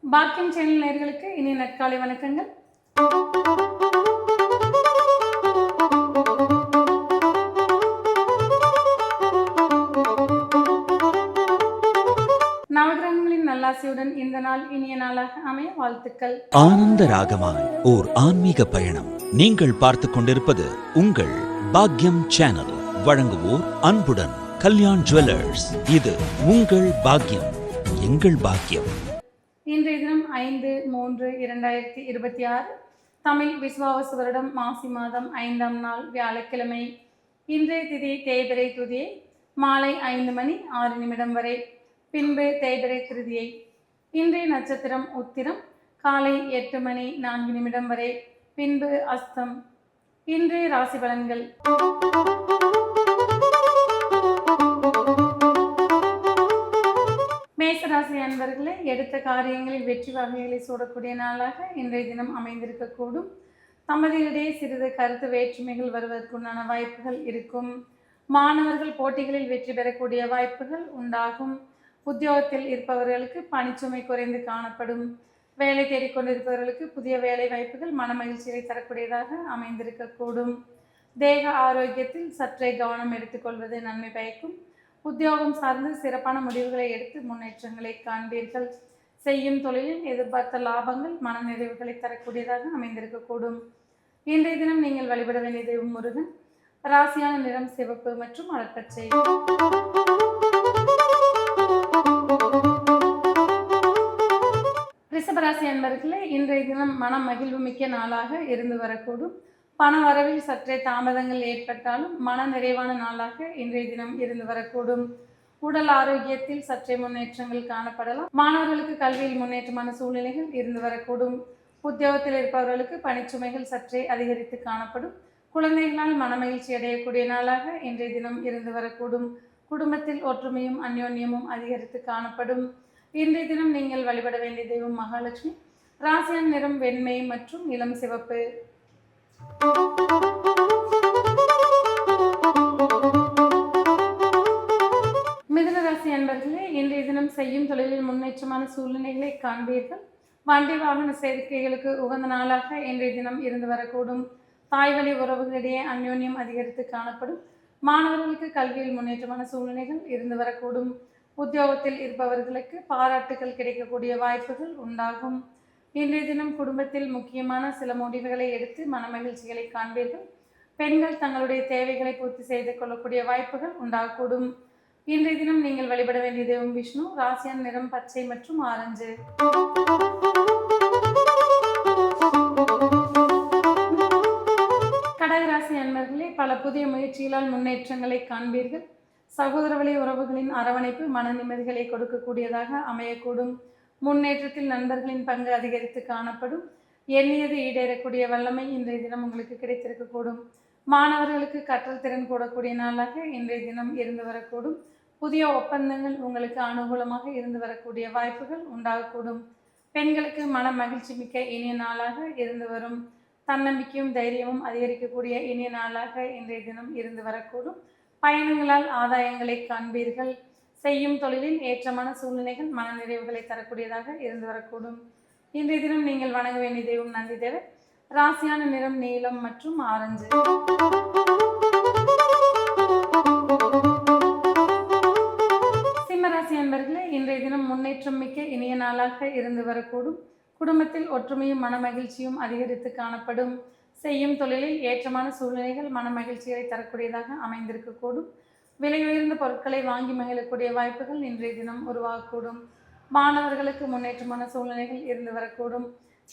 பாக்கியம் சேனல் நேயர்களுக்கு இனிய நற்காலை வணக்கங்கள். நவகிரகங்களின் நல்லாசியுடன் இந்த நாள் இனிய நாளாக அமைய வாழ்த்துக்கள். ஆனந்த ராகமாய் ஓர் ஆன்மீக பயணம். நீங்கள் பார்த்துக் கொண்டிருப்பது உங்கள் பாக்யம் சேனல். வழங்குவோர் அன்புடன் கல்யாண் ஜுவல்லர்ஸ். இது உங்கள் பாக்யம், எங்கள் பாக்கியம். இன்றைய தினம் 5/3/2026 தமிழ் விசுவாவசு வருடம் மாசி மாதம் 5ஆம் நாள் வியாழக்கிழமை. இன்றைய திதி தேய்பிறை துதியை மாலை 5 மணி 6 நிமிடம் வரை, பின்பு தேய்பிறை திருதியை. இன்றைய நட்சத்திரம் உத்திரம், காலை 8 மணி 4 நிமிடம் வரை, பின்பு அஸ்தம். இன்றைய ராசி பலன்கள். மேசராசி அன்பர்களே, எடுத்த காரியங்களில் வெற்றி வகைகளை சூடக்கூடிய நாளாக இன்றைய தினம் அமைந்திருக்கக்கூடும். தம்பதிகளிடையே சிறிது கருத்து வேற்றுமைகள் வருவதற்குண்டான வாய்ப்புகள் இருக்கும். மாணவர்கள் போட்டிகளில் வெற்றி பெறக்கூடிய வாய்ப்புகள் உண்டாகும். உத்தியோகத்தில் இருப்பவர்களுக்கு பணிச்சுமை குறைந்து காணப்படும். வேலை தேடிக்கொண்டிருப்பவர்களுக்கு புதிய வேலை வாய்ப்புகள் மன மகிழ்ச்சியை தரக்கூடியதாக அமைந்திருக்கக்கூடும். தேக ஆரோக்கியத்தில் சற்றே கவனம் எடுத்துக்கொள்வது நன்மை பயக்கும். உத்தியோகம் சார்ந்து சிறப்பான முடிவுகளை எடுத்து முன்னேற்றங்களை காண்பீர்கள். செய்யும் தொழிலில் எதிர்பார்த்த லாபங்கள் மன நிறைவுகளை தரக்கூடியதாக அமைந்திருக்கக்கூடும். இன்றைய தினம் நீங்கள் வழிபட வேண்டிய தெய்வம் முருகன். ராசியான நிறம் சிவப்பு மற்றும் அடற்பச்சை. ரிஷபராசி அன்பர்களே, இன்றைய தினம் மன மகிழ்வு மிக்க நாளாக இருந்து வரக்கூடும். பண வரவில் சற்றே தாமதங்கள் ஏற்பட்டாலும் மன நிறைவான நாளாக இன்றைய தினம் இருந்து வரக்கூடும். உடல் ஆரோக்கியத்தில் சற்றே முன்னேற்றங்கள் காணப்படலாம். மாணவர்களுக்கு கல்வியில் முன்னேற்றமான சூழ்நிலைகள் இருந்து வரக்கூடும். உத்தியோகத்தில் இருப்பவர்களுக்கு பணிச்சுமைகள் சற்றே அதிகரித்து காணப்படும். குழந்தைகளால் மனமகிழ்ச்சி அடையக்கூடிய நாளாக இன்றைய தினம் இருந்து வரக்கூடும். குடும்பத்தில் ஒற்றுமையும் அந்யோன்யமும் அதிகரித்து காணப்படும். இன்றைய தினம் நீங்கள் வழிபட வேண்டிய தெய்வம் மகாலட்சுமி. ராசியான நிறம் வெண்மை மற்றும் இளம் சிவப்பு. மிதுன ராசி அன்பர்களே, இன்றைய தினம் செய்யும் தொழிலில் முன்னேற்றமான சூழ்நிலைகளை காண்பீர்கள். வண்டி வாகன சேர்க்கைகளுக்கு உகந்த நாளாக இன்றைய தினம் இருந்து வரக்கூடும். தாய்வழி உறவுகளிடையே அந்யோன்யம் அதிகரித்து காணப்படும். மாணவர்களுக்கு கல்வியில் முன்னேற்றமான சூழ்நிலைகள் இருந்து வரக்கூடும். உத்தியோகத்தில் இருப்பவர்களுக்கு பாராட்டுகள் கிடைக்கக்கூடிய வாய்ப்புகள் உண்டாகும். இன்றைய தினம் குடும்பத்தில் முக்கியமான சில முடிவுகளை எடுத்து மனமகிழ்ச்சிகளை காண்பீர்கள். பெண்கள் தங்களுடைய தேவைகளை பூர்த்தி செய்து கொள்ளக்கூடிய வாய்ப்புகள் உண்டாகக்கூடும். இன்றைய தினம் நீங்கள் வழிபட வேண்டிய தெய்வம் விஷ்ணு. ராசியான நிறம் பச்சை மற்றும் ஆரஞ்சு. கடகராசி அன்பர்களே, பல புதிய முயற்சிகளால் முன்னேற்றங்களை காண்பீர்கள். சகோதர வழி உறவுகளின் அரவணைப்பு மன நிம்மதிகளை கொடுக்கக்கூடியதாக அமையக்கூடும். முன்னேற்றத்தில் நண்பர்களின் பங்கு அதிகரித்து காணப்படும். எண்ணியது ஈடேறக்கூடிய வல்லமை இன்றைய தினம் உங்களுக்கு கிடைத்திருக்கக்கூடும். மாணவர்களுக்கு கற்றல் திறன் கூடக்கூடிய நாளாக இன்றைய தினம் இருந்து வரக்கூடும். புதிய ஒப்பந்தங்கள் உங்களுக்கு அனுகூலமாக இருந்து வரக்கூடிய வாய்ப்புகள் உண்டாகக்கூடும். பெண்களுக்கு மன மகிழ்ச்சி மிக்க இனிய நாளாக இருந்து வரும். தன்னம்பிக்கையும் தைரியமும் அதிகரிக்கக்கூடிய இனிய நாளாக இன்றைய தினம் இருந்து வரக்கூடும். பயணங்களால் ஆதாயங்களை காண்பீர்கள். செய்யும் தொழிலில் ஏற்றமான சூழ்நிலைகள் மன நிறைவுகளை தரக்கூடியதாக இருந்து வரக்கூடும். இன்றைய தினம் நீங்கள் வணங்க வேண்டிய தெய்வம் நந்தி தேவர். ராசியான நிறம் நீலம் மற்றும் ஆரஞ்சு. சிம்மராசி அன்பர்களே, இன்றைய தினம் முன்னேற்றம் மிக்க இனிய நாளாக இருந்து வரக்கூடும். குடும்பத்தில் ஒற்றுமையும் மன மகிழ்ச்சியும் அதிகரித்து காணப்படும். செய்யும் தொழிலில் ஏற்றமான சூழ்நிலைகள் மன மகிழ்ச்சியை தரக்கூடியதாக அமைந்திருக்கக்கூடும். விலை உயர்ந்த பொருட்களை வாங்கி மகிழக்கூடிய வாய்ப்புகள் இன்றைய தினம் உருவாகக்கூடும். மாணவர்களுக்கு முன்னேற்றமான சூழ்நிலைகள் இருந்து வரக்கூடும்.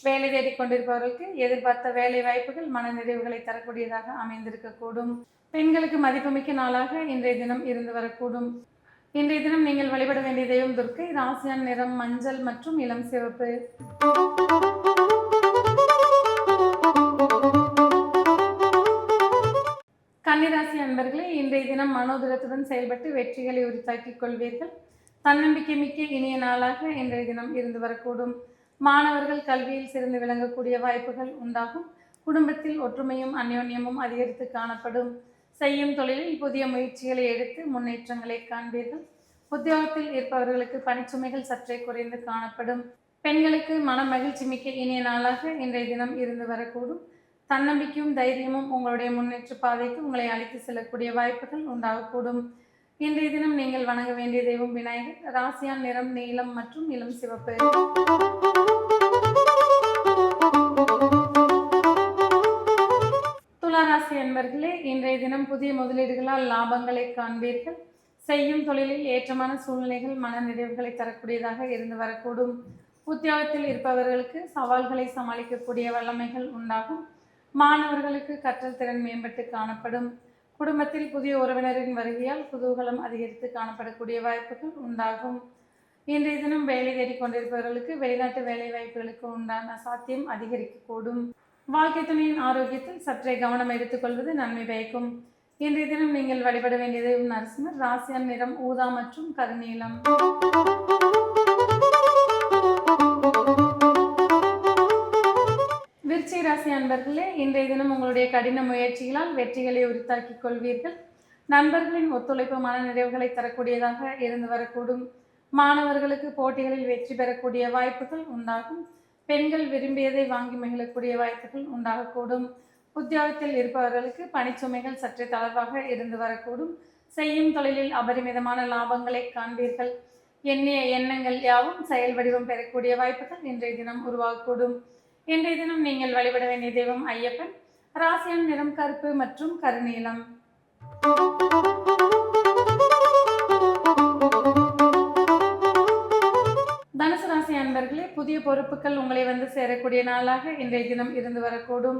வேலை தேடிக்கொண்டிருப்பவர்களுக்கு எதிர்பார்த்த வேலை வாய்ப்புகள் மன நிறைவுகளை தரக்கூடியதாக அமைந்திருக்கக்கூடும். பெண்களுக்கு மதிப்புமிக்க நாளாக இன்றைய தினம் இருந்து வரக்கூடும். இன்றைய தினம் நீங்கள் வழிபட வேண்டிய தெய்வம் துர்க்கை. ராசியான நிறம் மஞ்சள் மற்றும் இளம் சிவப்பு. கன்னிராசி அன்பர்களே, இன்றைய தினம் மனோதிடத்துடன் செயல்பட்டு வெற்றிகளை உரித்தாக்கிக் கொள்வீர்கள். தன்னம்பிக்கை மிக்க இனிய நாளாக இன்றைய தினம் இருந்து வரக்கூடும். மாணவர்கள் கல்வியில் சிறந்து விளங்கக்கூடிய வாய்ப்புகள் உண்டாகும். குடும்பத்தில் ஒற்றுமையும் அந்யோன்யமும் அதிகரித்து காணப்படும். செய்யும் தொழிலில் புதிய முயற்சிகளை எடுத்து முன்னேற்றங்களை காண்பீர்கள். உத்தியோகத்தில் இருப்பவர்களுக்கு பணிச்சுமைகள் சற்றே குறைந்து காணப்படும். பெண்களுக்கு மன மகிழ்ச்சி மிக்க இனிய நாளாக இன்றைய தினம் இருந்து வரக்கூடும். தன்னம்பிக்கையும் தைரியமும் உங்களுடைய முன்னேற்ற பாதைக்கு உங்களை அழைத்து செல்லக்கூடிய வாய்ப்புகள் உண்டாகக்கூடும். இன்றைய தினம் நீங்கள் வணங்க வேண்டிய தெய்வம் விநாயகர். ராசியான் நிறம் நீலம் மற்றும் இளம் சிவப்பு. துளாராசி அன்பர்களே, இன்றைய தினம் புதிய முதலீடுகளால் லாபங்களை காண்பீர்கள். செய்யும் தொழிலில் ஏற்றமான சூழ்நிலைகள் மன நிறைவுகளை தரக்கூடியதாக இருந்து வரக்கூடும். உத்தியோகத்தில் இருப்பவர்களுக்கு சவால்களை சமாளிக்கக்கூடிய வல்லமைகள் உண்டாகும். மாணவர்களுக்கு கற்றல் திறன் மேம்பட்டு காணப்படும். குடும்பத்தில் புதிய உறவினரின் வருகையால் குதூகலம் அதிகரித்து காணப்படக்கூடிய வாய்ப்புகள் உண்டாகும். இன்றைய தினம் வேலை தேடிக் கொண்டிருப்பவர்களுக்கு வெளிநாட்டு வேலை வாய்ப்புகளுக்கு உண்டான சாத்தியம் அதிகரிக்கக்கூடும். வாழ்க்கை துணையின் ஆரோக்கியத்தில் சற்றே கவனம் எடுத்துக்கொள்வது நன்மை பயக்கும். இன்றைய தினம் நீங்கள் வழிபட வேண்டியது நரசிம்மர். ராசியான் நிறம் ஊதா மற்றும் கருநீலம். விருச்சிக ராசி அன்பர்களே, இன்றைய தினம் உங்களுடைய கடின முயற்சிகளால் வெற்றிகளை உரித்தாக்கிக் கொள்வீர்கள். நண்பர்களின் ஒத்துழைப்பு மன நிறைவுகளை தரக்கூடியதாக இருந்து வரக்கூடும். மாணவர்களுக்கு போட்டிகளில் வெற்றி பெறக்கூடிய வாய்ப்புகள் உண்டாகும். பெண்கள் விரும்பியதை வாங்கி மகிழக்கூடிய வாய்ப்புகள் உண்டாகக்கூடும். உத்தியோகத்தில் இருப்பவர்களுக்கு பணிச்சுமைகள் சற்றே தளர்வாக இருந்து வரக்கூடும். செய்யும் தொழிலில் அபரிமிதமான லாபங்களை காண்பீர்கள். எண்ணிய எண்ணங்கள் யாவும் செயல் வடிவம் பெறக்கூடிய வாய்ப்புகள் இன்றைய தினம் உருவாகக்கூடும். இன்றைய தினம் நீங்கள் வழிபட வேண்டிய தெய்வம் ஐயப்பன். ராசியான் நிறம் கருப்பு மற்றும் கருநீலம். தனுசு ராசி அன்பர்களே, புதிய பொறுப்புகள் உங்களை வந்து சேரக்கூடிய நாளாக இன்றைய தினம் இருந்து வரக்கூடும்.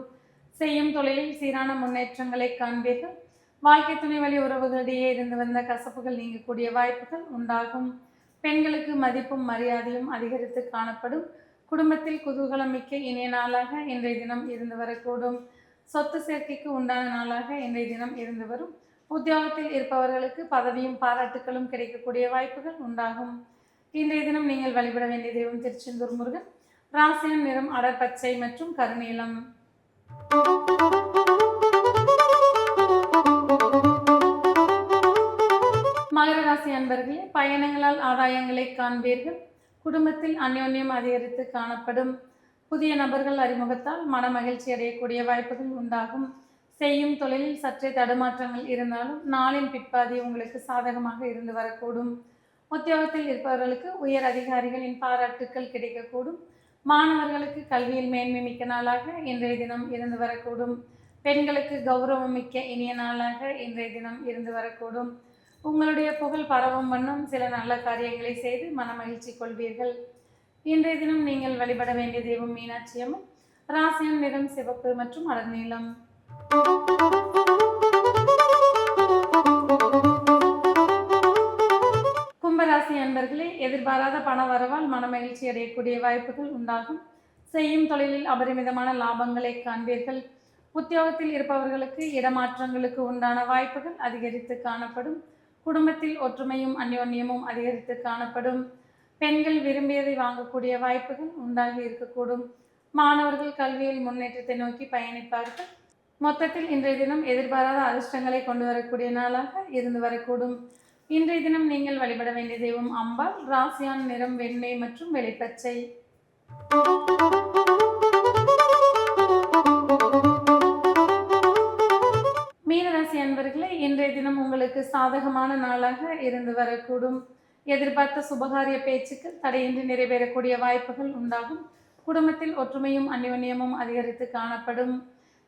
செய்யும் தொழிலில் சீரான முன்னேற்றங்களை காண்பீர்கள். வாழ்க்கை துணை வழி உறவுகளிடையே இருந்து வந்த கசப்புகள் நீங்கக்கூடிய வாய்ப்புகள் உண்டாகும். பெண்களுக்கு மதிப்பும் மரியாதையும் அதிகரித்து காணப்படும். குடும்பத்தில் குதூகலம் மிக்க இனிய நாளாக இன்றைய தினம் இருந்து வரக்கூடும். சொத்து சேர்க்கைக்கு உண்டான நாளாக இன்றைய தினம் இருந்து வரும். உத்தியோகத்தில் இருப்பவர்களுக்கு பதவியும் பாராட்டுகளும் கிடைக்கக்கூடிய வாய்ப்புகள் உண்டாகும். இன்றைய தினம் நீங்கள் வழிபட வேண்டிய தெய்வம் திருச்செந்தூர் முருகன். ராசியான் நிறம் அடர் பச்சை மற்றும் கருநீலம். மகர ராசி அன்பர்களே, பயணங்களால் ஆதாயங்களை காண்பீர்கள். குடும்பத்தில் அந்யோன்யம் அதிகரித்து காணப்படும். புதிய நபர்கள் அறிமுகத்தால் மன மகிழ்ச்சி அடையக்கூடிய வாய்ப்புகள் உண்டாகும். செய்யும் தொழிலில் சற்றே தடுமாற்றங்கள் இருந்தாலும் நாளின் பிற்பாதி உங்களுக்கு சாதகமாக இருந்து வரக்கூடும். உத்தியோகத்தில் இருப்பவர்களுக்கு உயர் அதிகாரிகளின் பாராட்டுக்கள் கிடைக்கக்கூடும். மாணவர்களுக்கு கல்வியில் மேன்மை மிக்க நாளாக இன்றைய தினம் இருந்து வரக்கூடும். பெண்களுக்கு கௌரவம் மிக்க இனிய நாளாக இன்றைய தினம் இருந்து வரக்கூடும். உங்களுடைய புகழ் பரவும் வண்ணம் சில நல்ல காரியங்களை செய்து மன மகிழ்ச்சி கொள்வீர்கள். இன்றைய தினம் நீங்கள் வழிபட வேண்டிய தெய்வம் மீனாட்சி அம்மன். ராசியான் நிறம் சிவப்பு மற்றும் அடர் நீலம். கும்பராசி அன்பர்களே, எதிர்பாராத பண வரவால் மன மகிழ்ச்சி அடையக்கூடிய வாய்ப்புகள் உண்டாகும். செய்யும் தொழிலில் அபரிமிதமான லாபங்களை காண்பீர்கள். உத்தியோகத்தில் இருப்பவர்களுக்கு இடமாற்றங்களுக்கு உண்டான வாய்ப்புகள் அதிகரித்து காணப்படும். குடும்பத்தில் ஒற்றுமையும் அந்யோன்யமும் அதிகரித்து காணப்படும். பெண்கள் விரும்பியதை வாங்கக்கூடிய வாய்ப்புகள் உண்டாகி இருக்கக்கூடும். மாணவர்கள் கல்வியில் முன்னேற்றத்தை நோக்கி பயணிப்பார்கள். மொத்தத்தில் இன்றைய தினம் எதிர்பாராத அதிர்ஷ்டங்களை கொண்டு வரக்கூடிய நாளாக இருந்து வரக்கூடும். இன்றைய தினம் நீங்கள் வழிபட வேண்டிய தெய்வம் அம்பாள். ராசியான் நிறம் வெண்மை மற்றும் வெளிப்பச்சை. மீனராசி அன்பர்களே, இன்றைய தினம் உங்களுக்கு சாதகமான நாளாக இருந்து வரக்கூடும். எதிர்பார்த்த சுபகாரிய பேச்சுக்கள் தடையின்றி நிறைவேறக்கூடிய வாய்ப்புகள் உண்டாகும். குடும்பத்தில் ஒற்றுமையும் அந்யோன்யமும் அதிகரித்து காணப்படும்.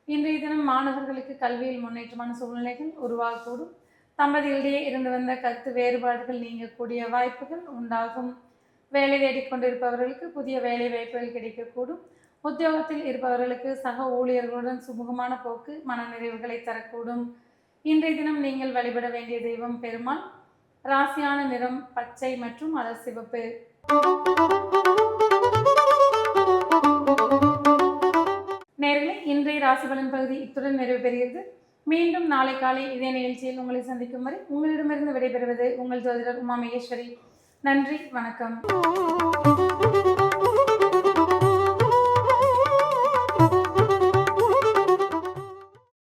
இன்றைய தினம் மாணவர்களுக்கு கல்வியில் முன்னேற்றமான சூழ்நிலைகள் உருவாகக்கூடும். தம்பதிகளிடையே இருந்து வந்த கருத்து வேறுபாடுகள் நீங்கக்கூடிய வாய்ப்புகள் உண்டாகும். வேலை தேடிக்கொண்டிருப்பவர்களுக்கு புதிய வேலை வாய்ப்புகள் கிடைக்கக்கூடும். உத்தியோகத்தில் இருப்பவர்களுக்கு சக ஊழியர்களுடன் சுமூகமான போக்கு மன நிறைவுகளை தரக்கூடும். இன்றைய தினம் நீங்கள் வழிபட வேண்டிய தெய்வம் பெருமாள். ராசியான நிறம் பச்சை மற்றும் அடர் சிவப்பு. நேர்களே, இன்றைய ராசி பலன் பகுதி இத்துடன் நிறைவு பெறுகிறது. மீண்டும் நாளை காலை இதே நிகழ்ச்சியில் உங்களை சந்திக்கும் வரை உங்களிடமிருந்து விடைபெறுவது உங்கள் ஜோதிடர் உமா மகேஸ்வரி. நன்றி, வணக்கம்.